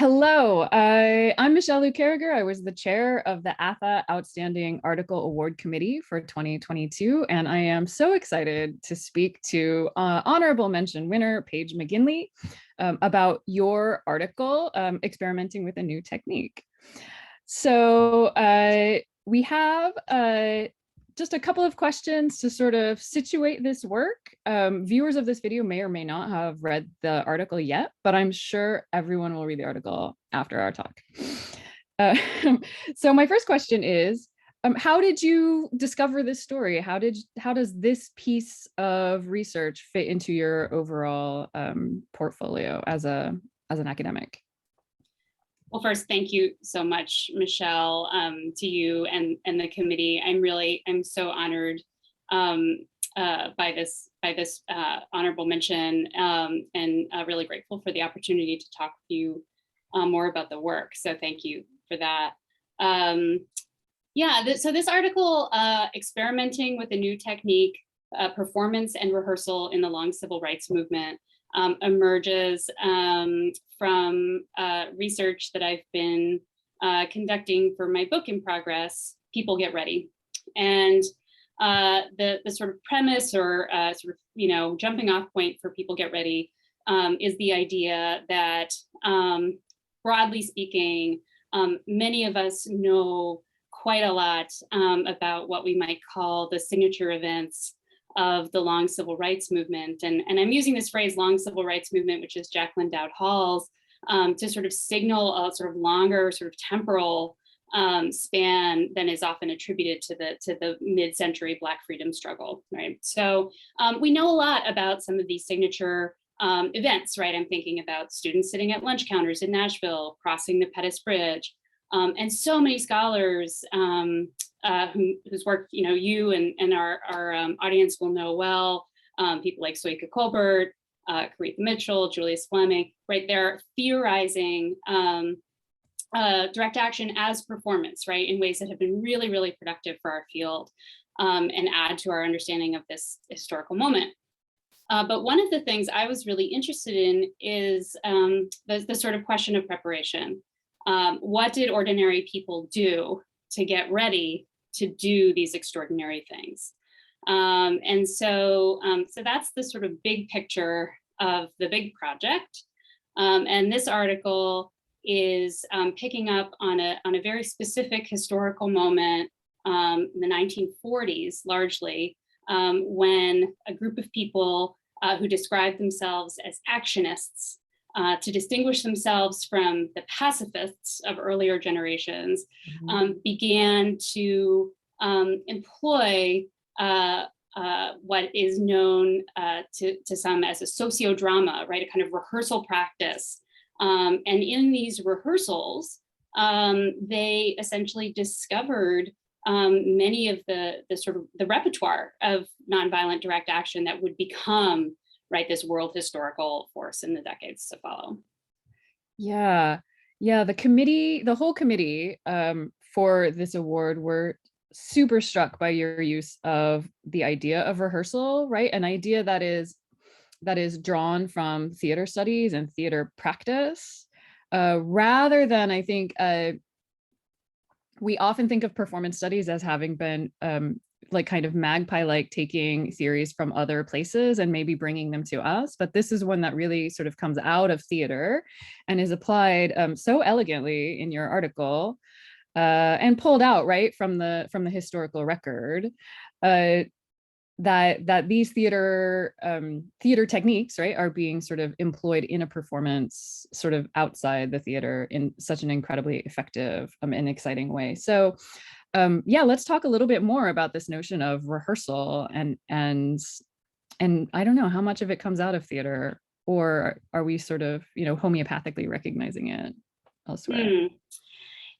Hello, I'm Michelle Lou Carriger. I was the chair of the ATHE Outstanding Article Award Committee for 2022, and I am so excited to speak to honorable mention winner Paige McGinley about your article, Experimenting with a New Technique. So we have just a couple of questions to sort of situate this work. Viewers of this video may or may not have read the article yet, but I'm sure everyone will read the article after our talk. So my first question is, how did you discover this story? How does this piece of research fit into your overall portfolio as an academic? Well, first, thank you so much, Michelle, to you and the committee. I'm so honored by this honorable mention, and really grateful for the opportunity to talk with you more about the work. So thank you for that. So this article, Experimenting with a New Technique, Performance and Rehearsal in the Long Civil Rights Movement, emerges from research that I've been conducting for my book in progress, People Get Ready. And the sort of premise or jumping off point for People Get Ready is the idea that, broadly speaking, many of us know quite a lot about what we might call the signature events of the long civil rights movement. And I'm using this phrase, long civil rights movement, which is Jacqueline Dowd Hall's, to sort of signal a sort of longer sort of temporal span than is often attributed to the mid-century Black freedom struggle, right? So we know a lot about some of these signature events, right? I'm thinking about students sitting at lunch counters in Nashville, crossing the Pettus Bridge, and so many scholars whose work you and our audience will know well, people like Soika Colbert, Caretha Mitchell, Julius Fleming, right? They're theorizing direct action as performance, right, in ways that have been really, really productive for our field and add to our understanding of this historical moment. But one of the things I was really interested in is the sort of question of preparation. What did ordinary people do to get ready to do these extraordinary things? So that's the sort of big picture of the big project. And this article is picking up on a very specific historical moment in the 1940s, largely, when a group of people who described themselves as actionists, to distinguish themselves from the pacifists of earlier generations, began to employ what is known to some as a sociodrama, right? A kind of rehearsal practice. And in these rehearsals, they essentially discovered many of the sort of the repertoire of nonviolent direct action that would become, right, this world historical force in the decades to follow. Yeah, the whole committee for this award were super struck by your use of the idea of rehearsal, right? An idea that is drawn from theater studies and theater practice, rather than, I think, we often think of performance studies as having been like kind of magpie-like taking theories from other places and maybe bringing them to us. But this is one that really sort of comes out of theater and is applied so elegantly in your article and pulled out right from the historical record. That these theater techniques, right, are being sort of employed in a performance sort of outside the theater in such an incredibly effective and exciting way. So let's talk a little bit more about this notion of rehearsal and I don't know how much of it comes out of theater, or are we sort of, homeopathically recognizing it elsewhere?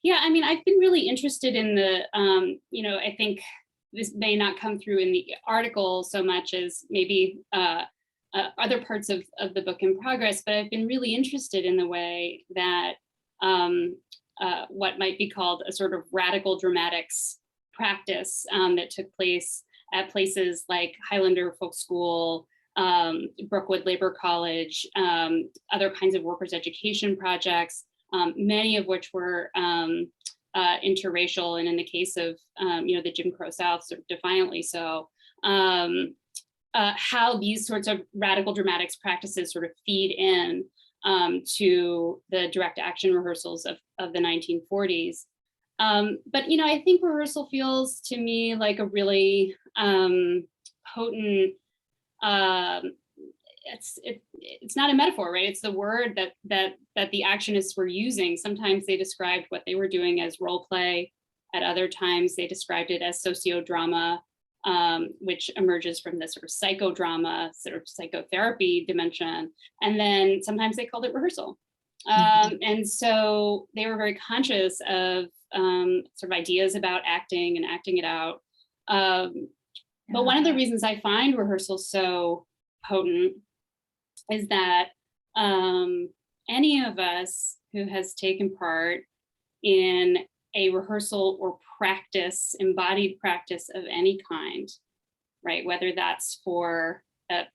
Yeah, I mean, I've been really interested in the, I think this may not come through in the article so much as maybe other parts of the book in progress, but I've been really interested in the way that what might be called a sort of radical dramatics practice that took place at places like Highlander Folk School, Brookwood Labor College, other kinds of workers' education projects, many of which were interracial, and in the case of the Jim Crow South, sort of defiantly so. How these sorts of radical dramatics practices sort of feed in to the direct action rehearsals of the 1940s. But I think rehearsal feels to me like a really potent. It's not a metaphor, right? It's the word that the actionists were using. Sometimes they described what they were doing as role play. At other times, they described it as sociodrama, which emerges from this sort of psychodrama, sort of psychotherapy dimension. And then sometimes they called it rehearsal. And so they were very conscious of sort of ideas about acting and acting it out. But one of the reasons I find rehearsal so potent is that any of us who has taken part in a rehearsal or practice, embodied practice of any kind, right? Whether that's for a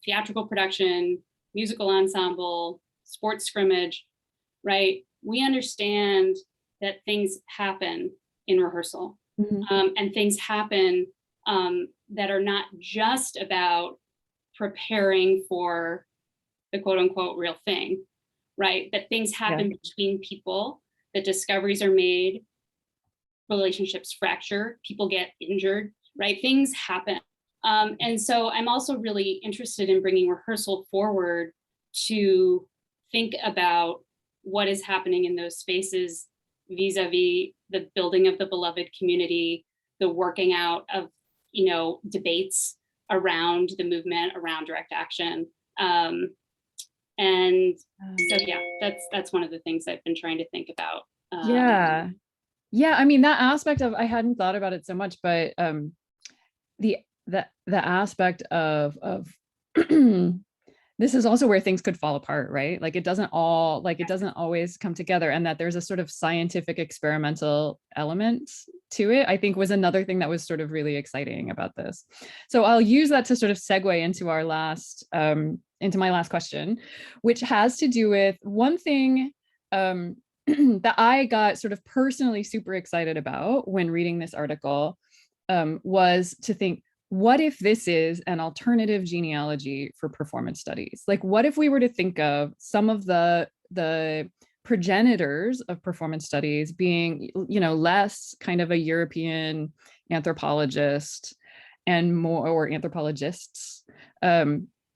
theatrical production, musical ensemble, sports scrimmage, right? We understand that things happen in rehearsal, and things happen that are not just about preparing for the quote unquote real thing, right? That things happen between people, that discoveries are made, relationships fracture, people get injured, right? Things happen. And so I'm also really interested in bringing rehearsal forward to think about what is happening in those spaces vis-a-vis the building of the beloved community, the working out of, debates around the movement, around direct action. And so, yeah, that's one of the things I've been trying to think about. Yeah. I mean, that aspect of, I hadn't thought about it so much, but the aspect of this is also where things could fall apart, right? Like it doesn't always come together, and that there's a sort of scientific experimental element to it, I think was another thing that was sort of really exciting about this. So I'll use that to sort of segue into our last, into my last question, which has to do with one thing that I got sort of personally super excited about when reading this article, was to think, what if this is an alternative genealogy for performance studies? Like, what if we were to think of some of the progenitors of performance studies being, less kind of a European anthropologist and more, or anthropologists,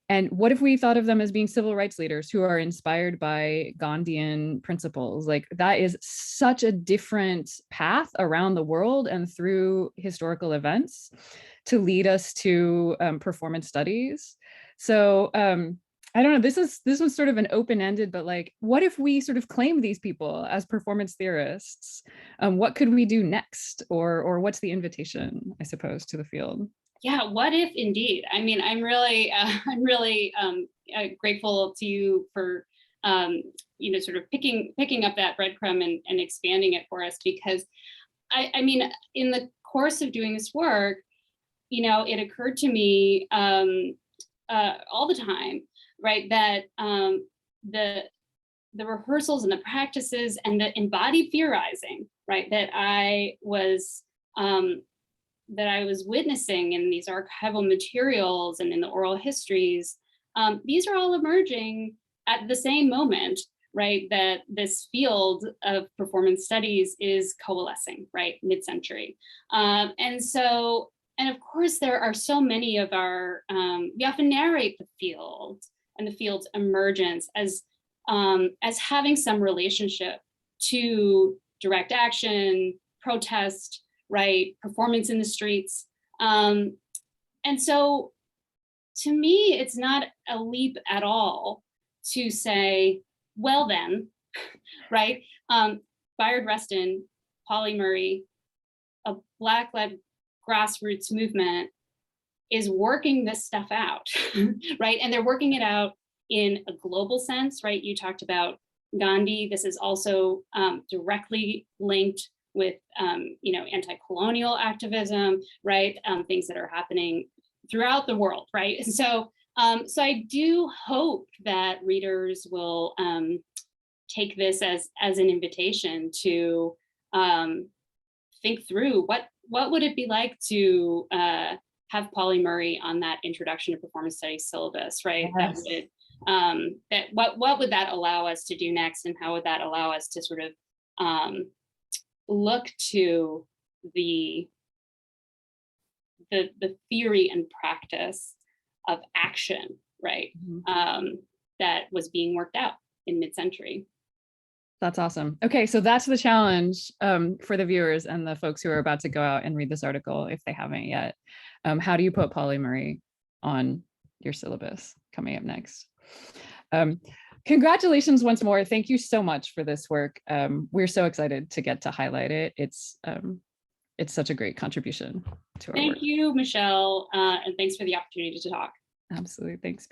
and what if we thought of them as being civil rights leaders who are inspired by Gandhian principles? Like that is such a different path around the world and through historical events to lead us to performance studies. So I don't know, this was sort of an open-ended, but like, what if we sort of claim these people as performance theorists? What could we do next? Or what's the invitation, I suppose, to the field? Yeah, what if indeed? I mean, I'm really grateful to you for sort of picking up that breadcrumb and expanding it for us, because I mean, in the course of doing this work, it occurred to me all the time, right, that the rehearsals and the practices and the embodied theorizing, right, that I was witnessing in these archival materials and in the oral histories, these are all emerging at the same moment, right, that this field of performance studies is coalescing, right, mid-century. And of course, there are so many of our, we often narrate the field and the field's emergence as having some relationship to direct action, protest, right, performance in the streets. And so to me, it's not a leap at all to say, well then, right, Bayard Rustin, Pauli Murray, a Black-led grassroots movement is working this stuff out, right? And they're working it out in a global sense, right? You talked about Gandhi. This is also directly linked with, anti-colonial activism, right? Things that are happening throughout the world, right? And so I do hope that readers will take this as an invitation to think through what would it be like to have Polly Murray on that Introduction to Performance Studies syllabus, right? Yes. What would that allow us to do next, and how would that allow us to sort of look to the theory and practice of action, right? That was being worked out in mid-century. That's awesome. Okay, so that's the challenge for the viewers and the folks who are about to go out and read this article if they haven't yet. How do you put Polly Murray on your syllabus? Coming up next. Congratulations once more. Thank you so much for this work. We're so excited to get to highlight it. It's such a great contribution to our work. Thank you, Michelle, and thanks for the opportunity to talk. Absolutely. Thanks, Paige.